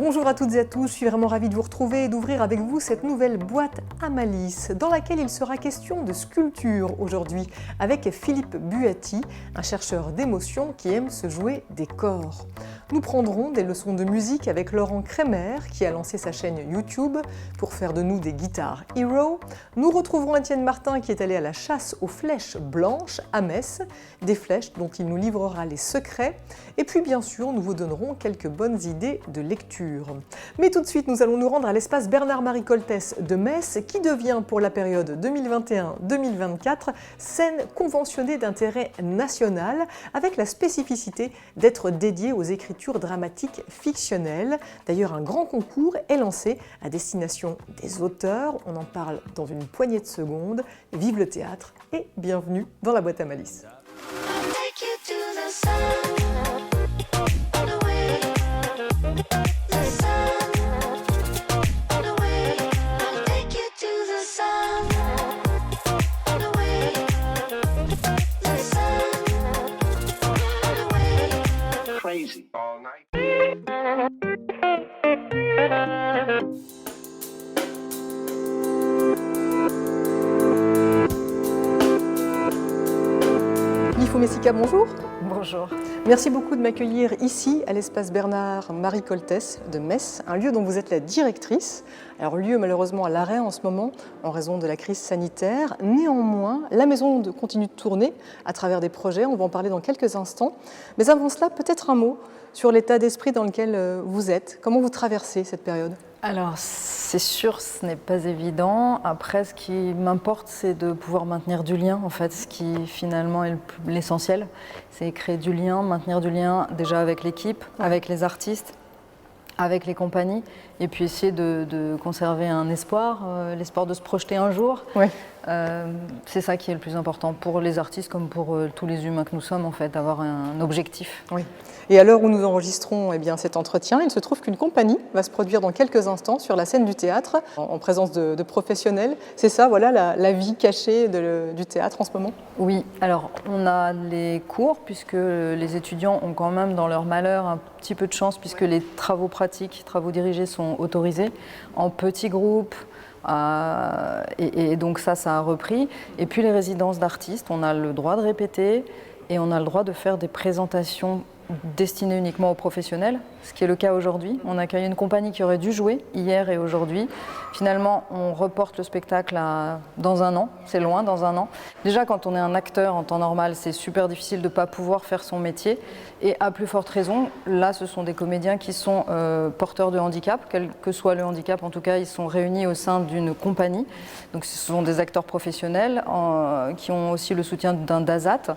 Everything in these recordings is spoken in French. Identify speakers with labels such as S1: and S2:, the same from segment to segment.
S1: Bonjour à toutes et à tous, je suis vraiment ravie de vous retrouver et d'ouvrir avec vous cette nouvelle boîte à malice dans laquelle il sera question de sculpture aujourd'hui avec Philippe Buati, un chercheur d'émotion qui aime se jouer des corps. Nous prendrons des leçons de musique avec Laurent Kremer qui a lancé sa chaîne YouTube pour faire de nous des guitares hero. Nous retrouverons Étienne Martin qui est allé à la chasse aux flèches blanches à Metz, des flèches dont il nous livrera les secrets. Et puis bien sûr, nous vous donnerons quelques bonnes idées de lecture. Mais tout de suite, nous allons nous rendre à l'espace Bernard-Marie Coltès de Metz qui devient pour la période 2021-2024 scène conventionnée d'intérêt national avec la spécificité d'être dédiée aux écritures dramatiques fictionnelles. D'ailleurs, un grand concours est lancé à destination des auteurs. On en parle dans une poignée de secondes. Vive le théâtre et bienvenue dans la boîte à malice. Nifou Messica, bonjour.
S2: Bonjour.
S1: Merci beaucoup de m'accueillir ici à l'espace Bernard-Marie Coltès de Metz, un lieu dont vous êtes la directrice. Alors lieu malheureusement à l'arrêt en ce moment en raison de la crise sanitaire. Néanmoins, la maison continue de tourner à travers des projets, on va en parler dans quelques instants. Mais avant cela, peut-être un mot sur l'état d'esprit dans lequel vous êtes. Comment vous traversez cette période ?
S2: Alors, c'est sûr, ce n'est pas évident. Après, ce qui m'importe, c'est de pouvoir maintenir du lien. En fait, ce qui finalement est l'essentiel, c'est créer du lien, maintenir du lien déjà avec l'équipe, avec les artistes, avec les compagnies, et puis essayer de conserver un espoir, l'espoir de se projeter un jour.
S1: Ouais.
S2: C'est ça qui est le plus important pour les artistes comme pour tous les humains que nous sommes, en fait, d'avoir un objectif.
S1: Oui. Et à l'heure où nous enregistrons cet entretien, il se trouve qu'une compagnie va se produire dans quelques instants sur la scène du théâtre, en présence de professionnels. C'est ça, voilà, la vie cachée du théâtre en ce moment ?
S2: Oui, alors on a les cours, puisque les étudiants ont quand même dans leur malheur un petit peu de chance, puisque les travaux pratiques, travaux dirigés sont autorisés en petits groupes. Et donc ça a repris. Et puis les résidences d'artistes, on a le droit de répéter et on a le droit de faire des présentations destinées uniquement aux professionnels, ce qui est le cas aujourd'hui. On accueille une compagnie qui aurait dû jouer hier et aujourd'hui. Finalement, on reporte le spectacle dans un an, c'est loin, dans un an. Déjà, quand on est un acteur en temps normal, c'est super difficile de ne pas pouvoir faire son métier. Et à plus forte raison, là, ce sont des comédiens qui sont porteurs de handicap, quel que soit le handicap, en tout cas, ils sont réunis au sein d'une compagnie. Donc ce sont des acteurs professionnels qui ont aussi le soutien d'un DASAT.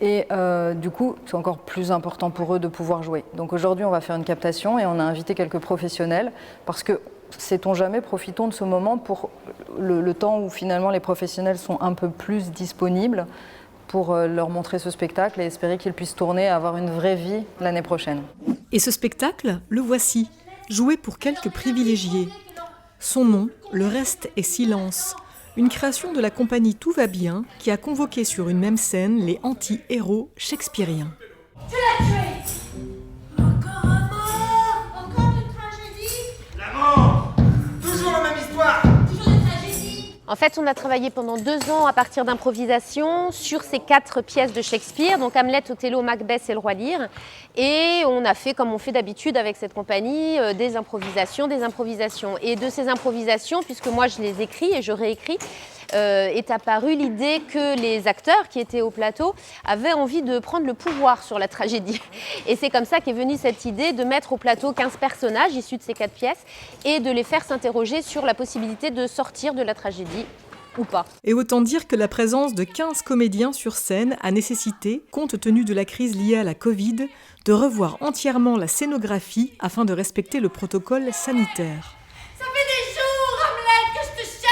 S2: Et du coup, c'est encore plus important pour eux de pouvoir jouer. Donc aujourd'hui, on va faire une captation et on a invité quelques professionnels parce que, sait-on jamais, profitons de ce moment pour le temps où finalement les professionnels sont un peu plus disponibles pour leur montrer ce spectacle et espérer qu'ils puissent tourner et avoir une vraie vie l'année prochaine.
S1: Et ce spectacle, le voici, joué pour quelques privilégiés. Son nom, Le reste est silence. Une création de la compagnie Tout va bien qui a convoqué sur une même scène les anti-héros shakespeariens.
S3: Tu l'as tué! Encore un mort! Encore une tragédie!
S4: La mort! Toujours la même histoire!
S3: Toujours une tragédie!
S5: En fait, on a travaillé pendant 2 ans à partir d'improvisation sur ces 4 pièces de Shakespeare, donc Hamlet, Othello, Macbeth et le Roi Lear. Et on a fait, comme on fait d'habitude avec cette compagnie, des improvisations. Et de ces improvisations, puisque moi je les écris et je réécris, est apparue l'idée que les acteurs qui étaient au plateau avaient envie de prendre le pouvoir sur la tragédie. Et c'est comme ça qu'est venue cette idée de mettre au plateau 15 personnages issus de ces 4 pièces et de les faire s'interroger sur la possibilité de sortir de la tragédie ou pas.
S1: Et autant dire que la présence de 15 comédiens sur scène a nécessité, compte tenu de la crise liée à la Covid, de revoir entièrement la scénographie afin de respecter le protocole sanitaire.
S3: Ça fait des jours, Hamlet, que je te cherche!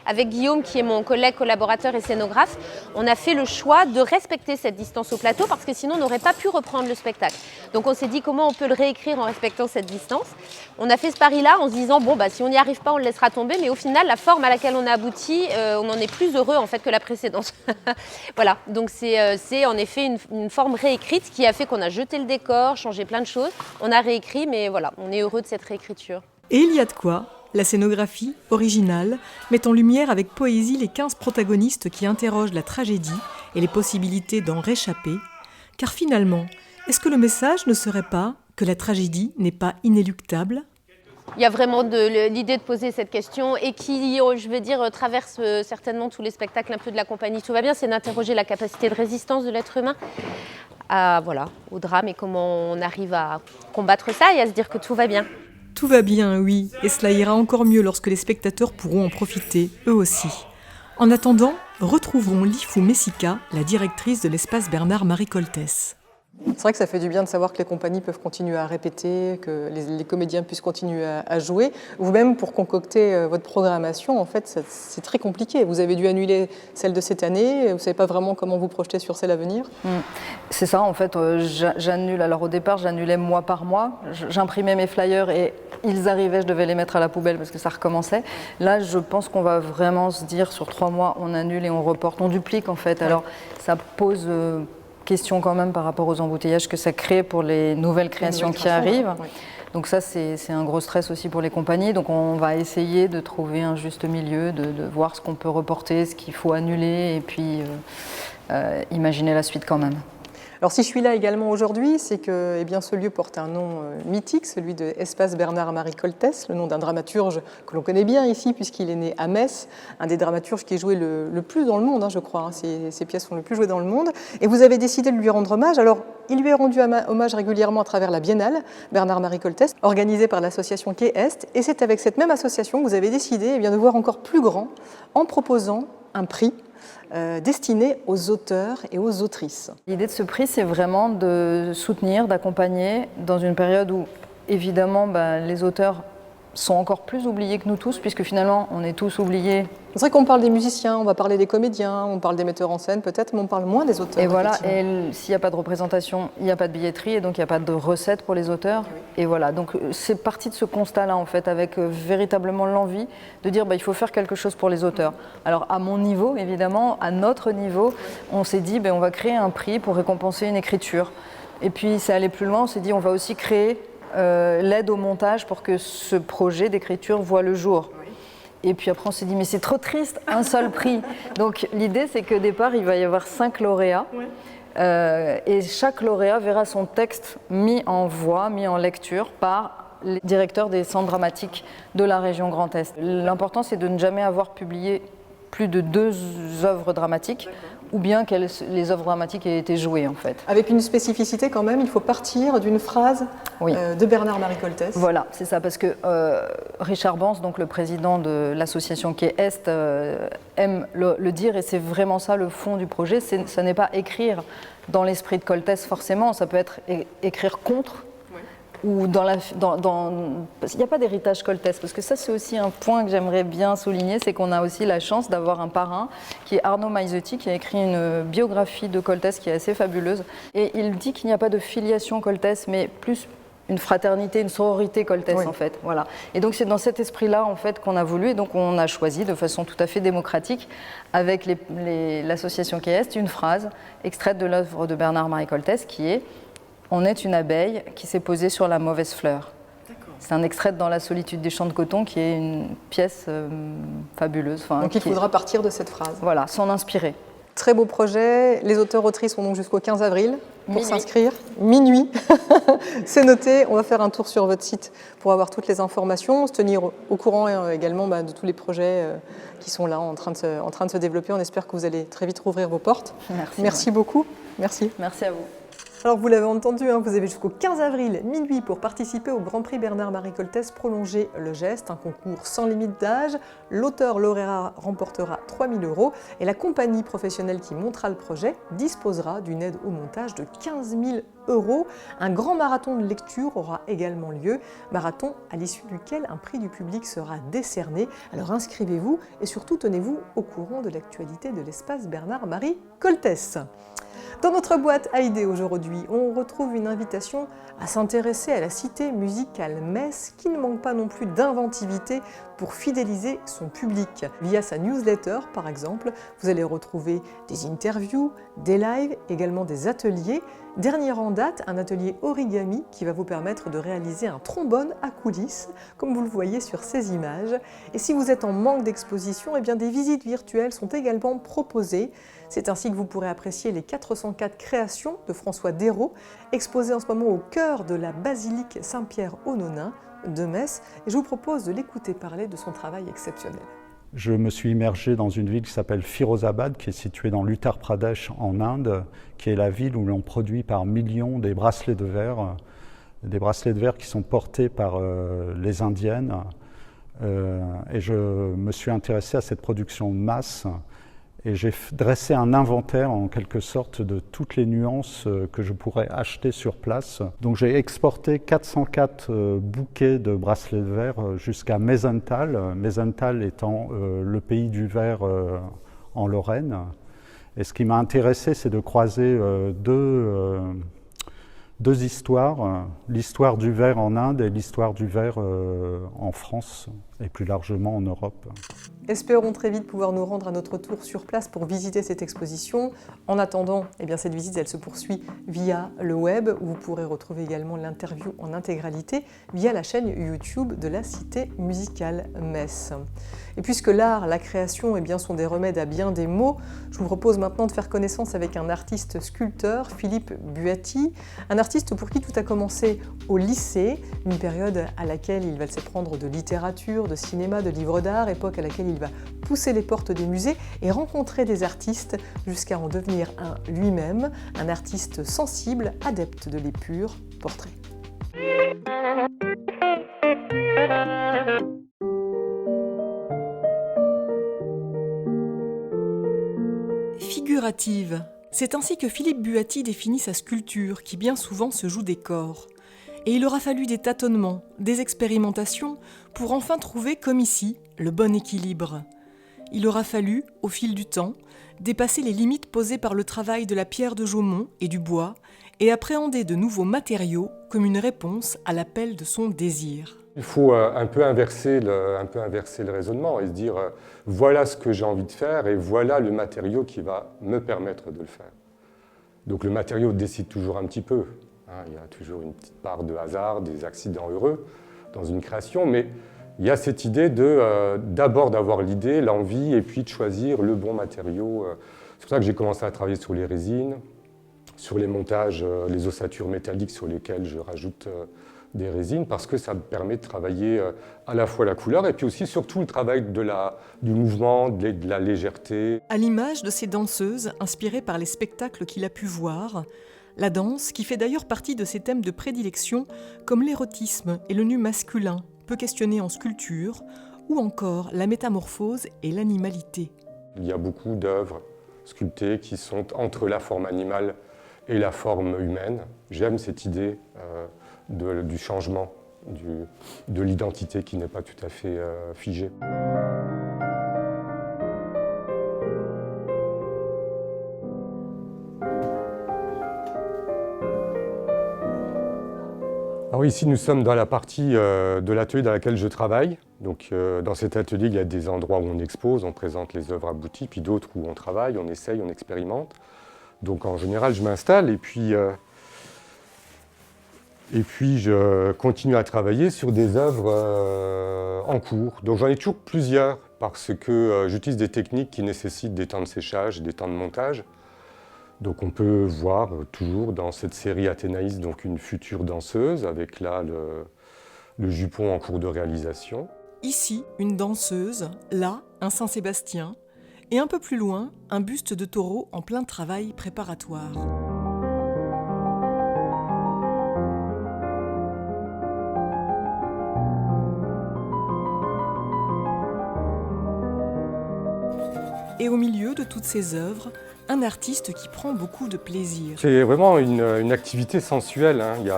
S5: avec Guillaume, qui est mon collègue, collaborateur et scénographe, on a fait le choix de respecter cette distance au plateau parce que sinon on n'aurait pas pu reprendre le spectacle. Donc on s'est dit comment on peut le réécrire en respectant cette distance. On a fait ce pari-là en se disant bon bah si on n'y arrive pas on le laissera tomber, mais au final la forme à laquelle on a abouti, on en est plus heureux en fait que la précédente. Voilà, donc c'est en effet une forme réécrite qui a fait qu'on a jeté le décor, changé plein de choses. On a réécrit, mais voilà, on est heureux de cette réécriture.
S1: Et il y a de quoi. La scénographie, originale, met en lumière avec poésie les 15 protagonistes qui interrogent la tragédie et les possibilités d'en réchapper. Car finalement, est-ce que le message ne serait pas que la tragédie n'est pas inéluctable ?
S5: Il y a vraiment l'idée de poser cette question et qui, je veux dire, traverse certainement tous les spectacles un peu de la compagnie Tout va bien, c'est d'interroger la capacité de résistance de l'être humain au drame et comment on arrive à combattre ça et à se dire que tout va bien.
S1: Tout va bien, oui, et cela ira encore mieux lorsque les spectateurs pourront en profiter, eux aussi. En attendant, retrouvons Lifou Messika, la directrice de l'espace Bernard-Marie Coltès. C'est vrai que ça fait du bien de savoir que les compagnies peuvent continuer à répéter, que les comédiens puissent continuer à jouer. Vous-même, pour concocter votre programmation, en fait, c'est très compliqué. Vous avez dû annuler celle de cette année, vous ne savez pas vraiment comment vous projeter sur celle à venir.
S2: C'est ça, en fait, j'annule. Alors au départ, j'annulais mois par mois. J'imprimais mes flyers et ils arrivaient, je devais les mettre à la poubelle parce que ça recommençait. Là, je pense qu'on va vraiment se dire sur 3 mois, on annule et on reporte. On duplique, en fait. Alors, ça pose question quand même par rapport aux embouteillages que ça crée pour les nouvelles créations qui arrivent. Oui. Donc ça, c'est un gros stress aussi pour les compagnies. Donc on va essayer de trouver un juste milieu, de voir ce qu'on peut reporter, ce qu'il faut annuler et puis imaginer la suite quand même.
S1: Alors si je suis là également aujourd'hui, c'est que eh bien, ce lieu porte un nom mythique, celui de Espace Bernard-Marie Coltès, le nom d'un dramaturge que l'on connaît bien ici puisqu'il est né à Metz, un des dramaturges qui est joué le plus dans le monde, je crois. Ses pièces sont le plus jouées dans le monde. Et vous avez décidé de lui rendre hommage. Alors il lui est rendu hommage régulièrement à travers la Biennale Bernard-Marie Coltès, organisée par l'association Quai Est. Et c'est avec cette même association que vous avez décidé eh bien, de voir encore plus grand en proposant un prix destiné aux auteurs et aux autrices.
S2: L'idée de ce prix, c'est vraiment de soutenir, d'accompagner dans une période où, évidemment, les auteurs sont encore plus oubliés que nous tous, puisque finalement, on est tous oubliés.
S1: C'est vrai qu'on parle des musiciens, on va parler des comédiens, on parle des metteurs en scène peut-être, mais on parle moins des auteurs.
S2: Et voilà, et s'il n'y a pas de représentation, il n'y a pas de billetterie, et donc il n'y a pas de recettes pour les auteurs. Oui. Et voilà, donc c'est parti de ce constat-là, en fait, avec véritablement l'envie de dire il faut faire quelque chose pour les auteurs. Alors à mon niveau, évidemment, à notre niveau, on s'est dit on va créer un prix pour récompenser une écriture. Et puis c'est allé plus loin, on s'est dit on va aussi créer l'aide au montage pour que ce projet d'écriture voit le jour. Oui. Et puis après on s'est dit mais c'est trop triste, un seul prix. Donc l'idée c'est qu'au départ il va y avoir 5 lauréats. Oui. Et chaque lauréat verra son texte mis en voix, mis en lecture par les directeurs des centres dramatiques de la région Grand Est. L'important c'est de ne jamais avoir publié plus de 2 œuvres dramatiques, ou bien que les œuvres dramatiques aient été jouées en fait.
S1: Avec une spécificité quand même, il faut partir d'une phrase de Bernard-Marie Coltès.
S2: Voilà, c'est ça, parce que Richard Bans, donc le président de l'association Quai Est, aime le dire, et c'est vraiment ça le fond du projet. Ça n'est pas écrire dans l'esprit de Coltès forcément, ça peut être écrire contre. Ou il n'y a pas d'héritage Coltès, parce que ça c'est aussi un point que j'aimerais bien souligner, c'est qu'on a aussi la chance d'avoir un parrain qui est Arnaud Maizetti, qui a écrit une biographie de Coltès qui est assez fabuleuse, et il dit qu'il n'y a pas de filiation Coltès, mais plus une fraternité, une sororité Coltès en fait. Voilà. Et donc c'est dans cet esprit-là en fait qu'on a voulu, et donc on a choisi de façon tout à fait démocratique avec l'association Quai Est une phrase extraite de l'œuvre de Bernard-Marie Coltès qui est on est une abeille qui s'est posée sur la mauvaise fleur. C'est un extrait de Dans la solitude des champs de coton qui est une pièce fabuleuse.
S1: Donc il faudra partir de cette phrase.
S2: Voilà, s'en inspirer.
S1: Très beau projet. Les auteurs-autrices ont donc jusqu'au 15 avril pour s'inscrire. Minuit. C'est noté. On va faire un tour sur votre site pour avoir toutes les informations, se tenir au courant également de tous les projets qui sont là en train de se développer. On espère que vous allez très vite rouvrir vos portes.
S2: Merci.
S1: Merci beaucoup. Merci.
S2: Merci à vous.
S1: Alors vous l'avez entendu, vous avez jusqu'au 15 avril, minuit, pour participer au Grand Prix Bernard-Marie Coltès Prolonger le geste, un concours sans limite d'âge. L'auteur lauréat remportera 3 000 € et la compagnie professionnelle qui montera le projet disposera d'une aide au montage de 15 000 €. Un grand marathon de lecture aura également lieu, marathon à l'issue duquel un prix du public sera décerné. Alors inscrivez-vous et surtout tenez-vous au courant de l'actualité de l'espace Bernard-Marie Coltès. Dans notre boîte à idées aujourd'hui, on retrouve une invitation à s'intéresser à la cité musicale Metz, qui ne manque pas non plus d'inventivité pour fidéliser son public. Via sa newsletter, par exemple, vous allez retrouver des interviews, des lives, également des ateliers. Dernier en date, un atelier origami qui va vous permettre de réaliser un trombone à coulisses, comme vous le voyez sur ces images. Et si vous êtes en manque d'exposition, eh bien des visites virtuelles sont également proposées. C'est ainsi que vous pourrez apprécier les 404 créations de François Dérault, exposées en ce moment au cœur de la basilique Saint-Pierre-aux-Nonains de Metz. Et je vous propose de l'écouter parler de son travail exceptionnel.
S6: Je me suis immergé dans une ville qui s'appelle Firozabad, qui est située dans l'Uttar Pradesh en Inde, qui est la ville où l'on produit par millions des bracelets de verre qui sont portés par les Indiennes. Et je me suis intéressé à cette production de masse et j'ai dressé un inventaire en quelque sorte de toutes les nuances que je pourrais acheter sur place. Donc j'ai exporté 404 bouquets de bracelets de verre jusqu'à Meisenthal, Meisenthal étant le pays du verre en Lorraine. Et ce qui m'a intéressé, c'est de croiser deux histoires, l'histoire du verre en Inde et l'histoire du verre en France et plus largement en Europe.
S1: Espérons très vite pouvoir nous rendre à notre tour sur place pour visiter cette exposition. En attendant, cette visite elle se poursuit via le web, où vous pourrez retrouver également l'interview en intégralité via la chaîne YouTube de la Cité musicale Metz. Et puisque l'art, la création sont des remèdes à bien des maux, je vous propose maintenant de faire connaissance avec un artiste sculpteur, Philippe Buatti, un artiste pour qui tout a commencé au lycée, une période à laquelle il va s'éprendre de littérature, de cinéma, de livres d'art, époque à laquelle il va pousser les portes des musées et rencontrer des artistes jusqu'à en devenir un lui-même, un artiste sensible, adepte de l'épure. Portrait. Figurative. C'est ainsi que Philippe Buatti définit sa sculpture, qui bien souvent se joue des corps. Et il aura fallu des tâtonnements, des expérimentations, pour enfin trouver, comme ici, le bon équilibre. Il aura fallu, au fil du temps, dépasser les limites posées par le travail de la pierre de Jaumont et du bois, et appréhender de nouveaux matériaux comme une réponse à l'appel de son désir.
S7: Il faut un peu inverser le raisonnement et se dire voilà ce que j'ai envie de faire et voilà le matériau qui va me permettre de le faire. Donc le matériau décide toujours un petit peu. Il y a toujours une petite part de hasard, des accidents heureux dans une création, mais il y a cette idée d'abord d'avoir l'idée, l'envie, et puis de choisir le bon matériau. C'est pour ça que j'ai commencé à travailler sur les résines, sur les montages, les ossatures métalliques sur lesquelles je rajoute des résines, parce que ça me permet de travailler à la fois la couleur et puis aussi surtout le travail du mouvement, de la légèreté.
S1: À l'image de ces danseuses inspirées par les spectacles qu'il a pu voir, la danse, qui fait d'ailleurs partie de ses thèmes de prédilection, comme l'érotisme et le nu masculin, peu questionné en sculpture, ou encore la métamorphose et l'animalité.
S7: Il y a beaucoup d'œuvres sculptées qui sont entre la forme animale et la forme humaine. J'aime cette idée du changement, de l'identité qui n'est pas tout à fait figée. Alors ici, nous sommes dans la partie de l'atelier dans laquelle je travaille. Donc, dans cet atelier, il y a des endroits où on expose, on présente les œuvres abouties, puis d'autres où on travaille, on essaye, on expérimente. Donc en général, je m'installe et puis je continue à travailler sur des œuvres en cours. Donc j'en ai toujours plusieurs parce que j'utilise des techniques qui nécessitent des temps de séchage, des temps de montage. Donc on peut voir toujours dans cette série Athénaïs donc une future danseuse avec là le jupon en cours de réalisation.
S1: Ici, une danseuse, là, un Saint-Sébastien, et un peu plus loin, un buste de taureau en plein travail préparatoire. Et au milieu de toutes ces œuvres, un artiste qui prend beaucoup de plaisir.
S7: C'est vraiment une activité sensuelle, hein. Il y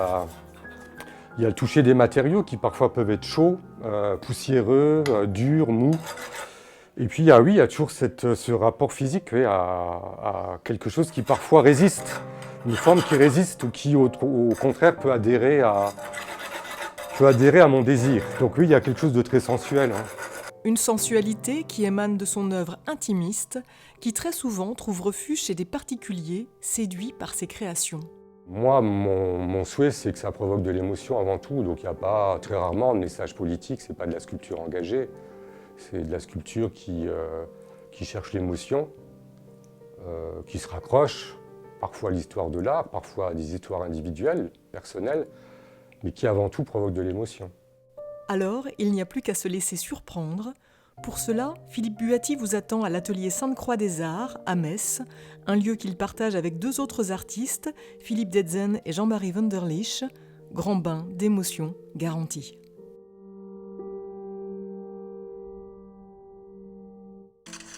S7: a le toucher des matériaux qui parfois peuvent être chauds, poussiéreux, durs, mous. Et puis il y a toujours ce rapport physique à quelque chose qui parfois résiste, une forme qui résiste ou qui au contraire peut adhérer à mon désir. Donc oui, il y a quelque chose de très sensuel, hein.
S1: Une sensualité qui émane de son œuvre intimiste, qui très souvent trouve refuge chez des particuliers séduits par ses créations.
S7: Moi, mon souhait, c'est que ça provoque de l'émotion avant tout. Donc il n'y a pas très rarement de message politique, c'est pas de la sculpture engagée. C'est de la sculpture qui cherche l'émotion, qui se raccroche parfois à l'histoire de l'art, parfois à des histoires individuelles, personnelles, mais qui avant tout provoque de l'émotion.
S1: Alors, il n'y a plus qu'à se laisser surprendre. Pour cela, Philippe Buatti vous attend à l'atelier Sainte-Croix des Arts, à Metz, un lieu qu'il partage avec 2 autres artistes, Philippe Detzen et Jean-Marie Wunderlich. Grand bain d'émotion garanti.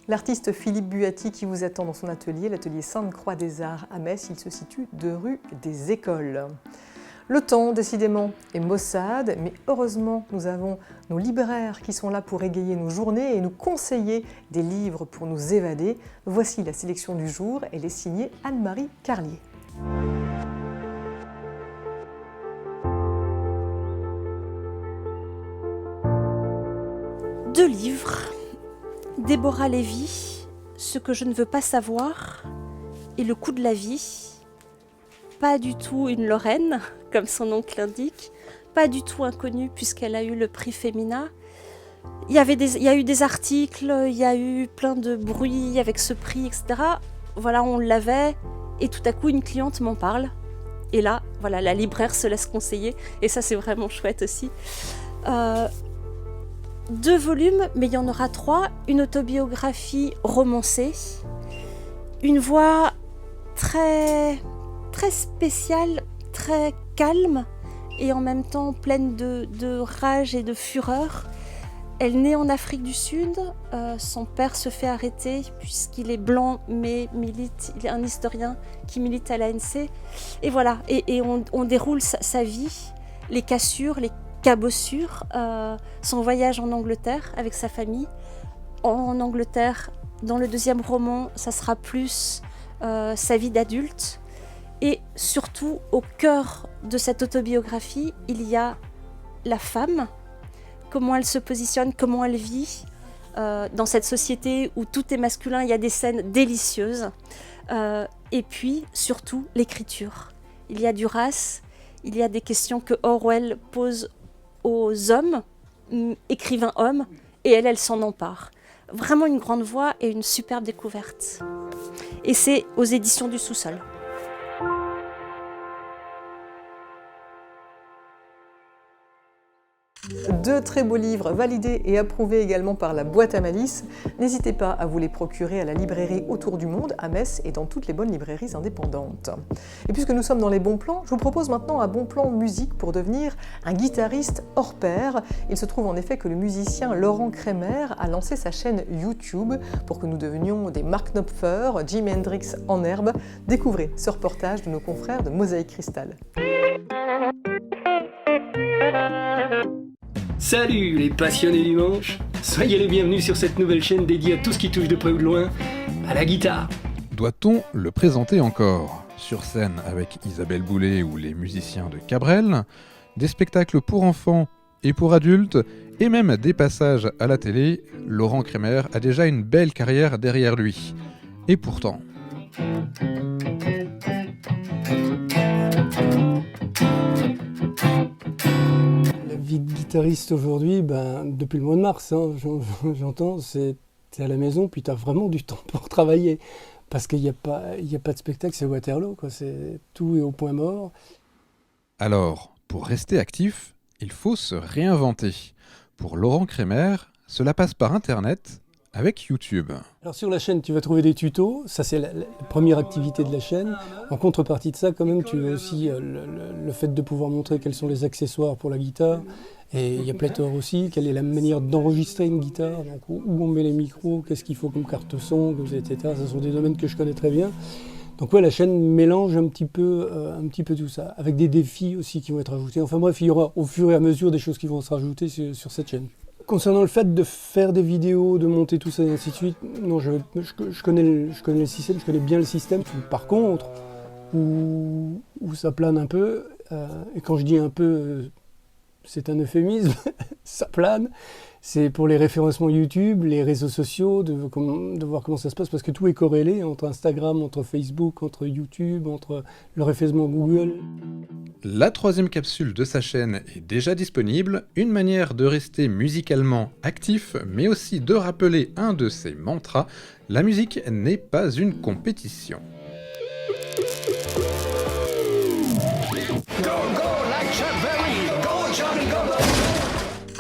S1: L'artiste Philippe Buatti qui vous attend dans son atelier, l'atelier Sainte-Croix des Arts à Metz, il se situe 2 rue des Écoles. Le temps, décidément, est maussade, mais heureusement, nous avons nos libraires qui sont là pour égayer nos journées et nous conseiller des livres pour nous évader. Voici la sélection du jour, elle est signée Anne-Marie Carlier.
S8: Deux livres. Déborah Lévy, Ce que je ne veux pas savoir et Le coût de la vie. Pas du tout une Lorraine, comme son nom l'indique, pas du tout inconnue puisqu'elle a eu le prix Femina. Il y a eu des articles, il y a eu plein de bruit avec ce prix, etc. Voilà, on l'avait et tout à coup une cliente m'en parle. Et là, voilà, la libraire se laisse conseiller et ça c'est vraiment chouette aussi. 2 volumes, mais il y en aura 3. Une autobiographie romancée, une voix très spéciale, très calme et en même temps pleine de rage et de fureur. Elle naît en Afrique du Sud, son père se fait arrêter puisqu'il est blanc mais milite, il est un historien qui milite à l'ANC. Et voilà, et on déroule sa vie, les cassures, les cabossures, son voyage en Angleterre avec sa famille. En Angleterre, dans le 2e roman, ça sera plus sa vie d'adulte. Et surtout, au cœur de cette autobiographie, il y a la femme, comment elle se positionne, comment elle vit dans cette société où tout est masculin, il y a des scènes délicieuses. Et puis, surtout, l'écriture. Il y a Duras, il y a des questions que Orwell pose aux hommes, écrivains hommes, et elle s'en empare. Vraiment une grande voix et une superbe découverte. Et c'est aux éditions du Sous-Sol.
S1: 2 très beaux livres validés et approuvés également par la boîte à malice. N'hésitez pas à vous les procurer à la librairie Autour du Monde à Metz et dans toutes les bonnes librairies indépendantes. Et puisque nous sommes dans les bons plans, je vous propose maintenant un bon plan musique pour devenir un guitariste hors pair. Il se trouve en effet que le musicien Laurent Kremer a lancé sa chaîne YouTube pour que nous devenions des Mark Knopfler, Jimi Hendrix en herbe. Découvrez ce reportage de nos confrères de Mosaïque Cristal.
S9: Salut les passionnés du manche, soyez les bienvenus sur cette nouvelle chaîne dédiée à tout ce qui touche de près ou de loin à la guitare.
S10: Doit-on le présenter encore ? Sur scène avec Isabelle Boulay ou les musiciens de Cabrel, des spectacles pour enfants et pour adultes, et même des passages à la télé, Laurent Kremer a déjà une belle carrière derrière lui. Et pourtant...
S11: Vie de guitariste aujourd'hui, depuis le mois de mars, j'entends, c'est à la maison, puis tu as vraiment du temps pour travailler. Parce qu'il n'y a pas de spectacle, c'est Waterloo, quoi. Tout est au point mort.
S10: Alors, pour rester actif, il faut se réinventer. Pour Laurent Kremer, cela passe par Internet, avec YouTube.
S11: Alors sur la chaîne, tu vas trouver des tutos, ça c'est la première activité de la chaîne. En contrepartie de ça, quand même, tu as aussi le fait de pouvoir montrer quels sont les accessoires pour la guitare. Et il y a pléthore aussi, quelle est la manière d'enregistrer une guitare, donc où on met les micros, qu'est-ce qu'il faut comme carte son, etc. Ce sont des domaines que je connais très bien. Donc ouais, la chaîne mélange un petit peu tout ça, avec des défis aussi qui vont être ajoutés. Enfin bref, il y aura au fur et à mesure des choses qui vont se rajouter sur cette chaîne. Concernant le fait de faire des vidéos, de monter tout ça et ainsi de suite, non, je connais le système, je connais bien le système. Par contre, où ça plane un peu, et quand je dis un peu, c'est un euphémisme, ça plane, c'est pour les référencements YouTube, les réseaux sociaux, de voir comment ça se passe, parce que tout est corrélé entre Instagram, entre Facebook, entre YouTube, entre le référencement Google.
S10: La 3e capsule de sa chaîne est déjà disponible, une manière de rester musicalement actif, mais aussi de rappeler un de ses mantras, la musique n'est pas une compétition.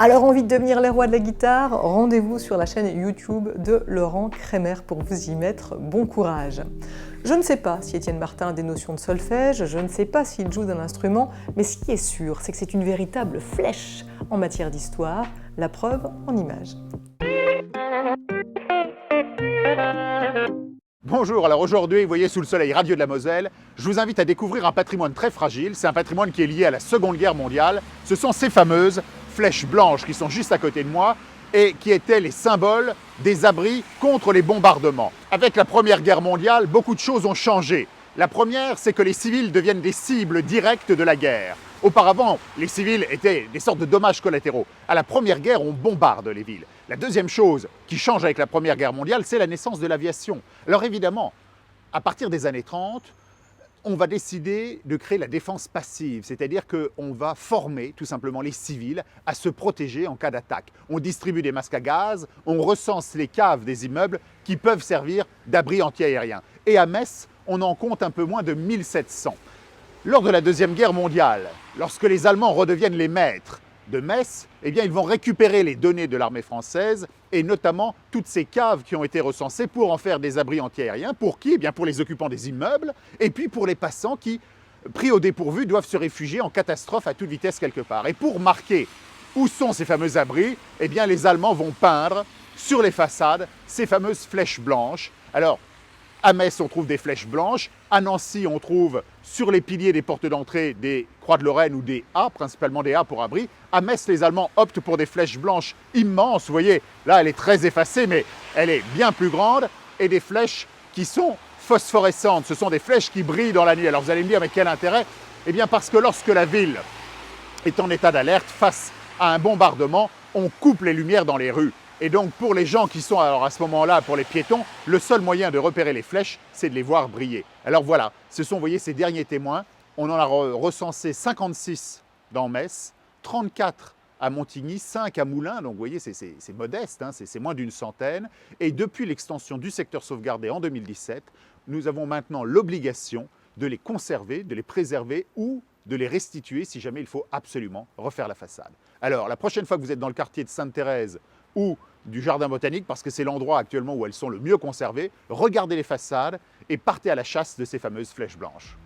S1: Alors, envie de devenir les rois de la guitare? Rendez-vous sur la chaîne YouTube de Laurent Kremer pour vous y mettre. Bon courage! Je ne sais pas si Étienne Martin a des notions de solfège, je ne sais pas s'il joue d'un instrument, mais ce qui est sûr, c'est que c'est une véritable flèche en matière d'histoire, la preuve en images.
S12: Bonjour, alors aujourd'hui, vous voyez sous le soleil radieux de la Moselle, je vous invite à découvrir un patrimoine très fragile, c'est un patrimoine qui est lié à la Seconde Guerre mondiale, ce sont ces fameuses flèches blanches qui sont juste à côté de moi et qui étaient les symboles des abris contre les bombardements. Avec la Première Guerre mondiale, beaucoup de choses ont changé. La première, c'est que les civils deviennent des cibles directes de la guerre. Auparavant, les civils étaient des sortes de dommages collatéraux. À la Première Guerre, on bombarde les villes. La deuxième chose qui change avec la Première Guerre mondiale, c'est la naissance de l'aviation. Alors évidemment, à partir des années 30, on va décider de créer la défense passive, c'est-à-dire qu'on va former tout simplement les civils à se protéger en cas d'attaque. On distribue des masques à gaz, on recense les caves des immeubles qui peuvent servir d'abri anti-aérien. Et à Metz, on en compte un peu moins de 1700. Lors de la Deuxième Guerre mondiale, lorsque les Allemands redeviennent les maîtres de Metz, eh bien, ils vont récupérer les données de l'armée française et notamment toutes ces caves qui ont été recensées pour en faire des abris anti-aériens. Pour qui? Eh bien, pour les occupants des immeubles et puis pour les passants qui, pris au dépourvu, doivent se réfugier en catastrophe à toute vitesse quelque part. Et pour marquer où sont ces fameux abris, eh bien, les Allemands vont peindre sur les façades ces fameuses flèches blanches. Alors, à Metz, on trouve des flèches blanches. À Nancy, on trouve sur les piliers des portes d'entrée des croix de Lorraine ou des A, principalement des A pour abri. À Metz, les Allemands optent pour des flèches blanches immenses. Vous voyez, là, elle est très effacée, mais elle est bien plus grande. Et des flèches qui sont phosphorescentes. Ce sont des flèches qui brillent dans la nuit. Alors vous allez me dire, mais quel intérêt? Eh bien parce que lorsque la ville est en état d'alerte face à un bombardement, on coupe les lumières dans les rues. Et donc pour les gens qui sont alors à ce moment-là, pour les piétons, le seul moyen de repérer les flèches, c'est de les voir briller. Alors voilà, ce sont, vous voyez, ces derniers témoins. On en a recensé 56 dans Metz, 34 à Montigny, 5 à Moulins, donc vous voyez, c'est modeste, hein, c'est moins d'une centaine. Et depuis l'extension du secteur sauvegardé en 2017, nous avons maintenant l'obligation de les conserver, de les préserver ou de les restituer si jamais il faut absolument refaire la façade. Alors, la prochaine fois que vous êtes dans le quartier de Sainte-Thérèse ou du Jardin botanique, parce que c'est l'endroit actuellement où elles sont le mieux conservées, regardez les façades et partez à la chasse de ces fameuses flèches blanches.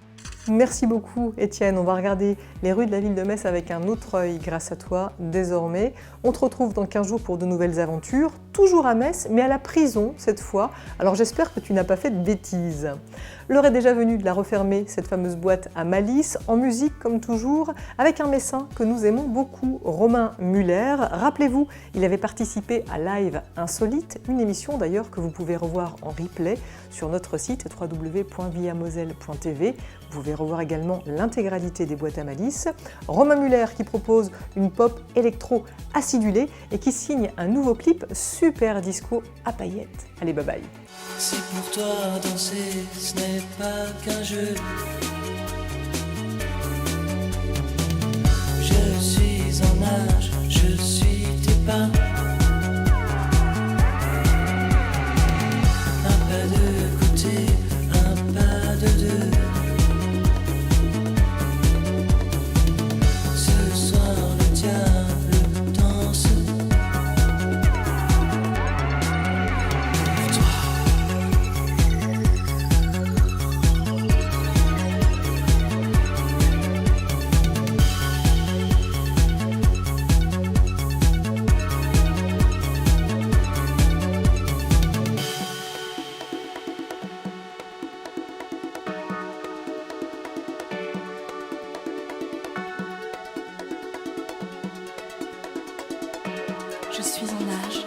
S1: Merci beaucoup Étienne, on va regarder les rues de la ville de Metz avec un autre œil grâce à toi désormais. On te retrouve dans 15 jours pour de nouvelles aventures, toujours à Metz, mais à la prison cette fois. Alors j'espère que tu n'as pas fait de bêtises. L'heure est déjà venue de la refermer, cette fameuse boîte à malice, en musique comme toujours, avec un messin que nous aimons beaucoup, Romain Muller. Rappelez-vous, il avait participé à Live Insolite, une émission d'ailleurs que vous pouvez revoir en replay sur notre site www.viamoselle.tv. Vous pouvez revoir également l'intégralité des boîtes à malice. Romain Muller qui propose une pop électro acidulée et qui signe un nouveau clip super disco à paillettes. Allez, bye bye.
S13: Si pour toi danser ce n'est pas qu'un jeu, je suis en nage, je suis tes pas. Un pas de côté, un pas de deux. Ce soir le diable danse.
S14: Je suis en nage,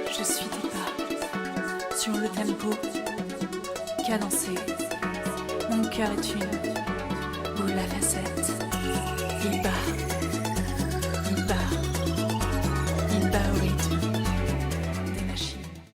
S14: je suis tes pas, sur le tempo, cadencé. Mon cœur est une boule à facettes, il bat.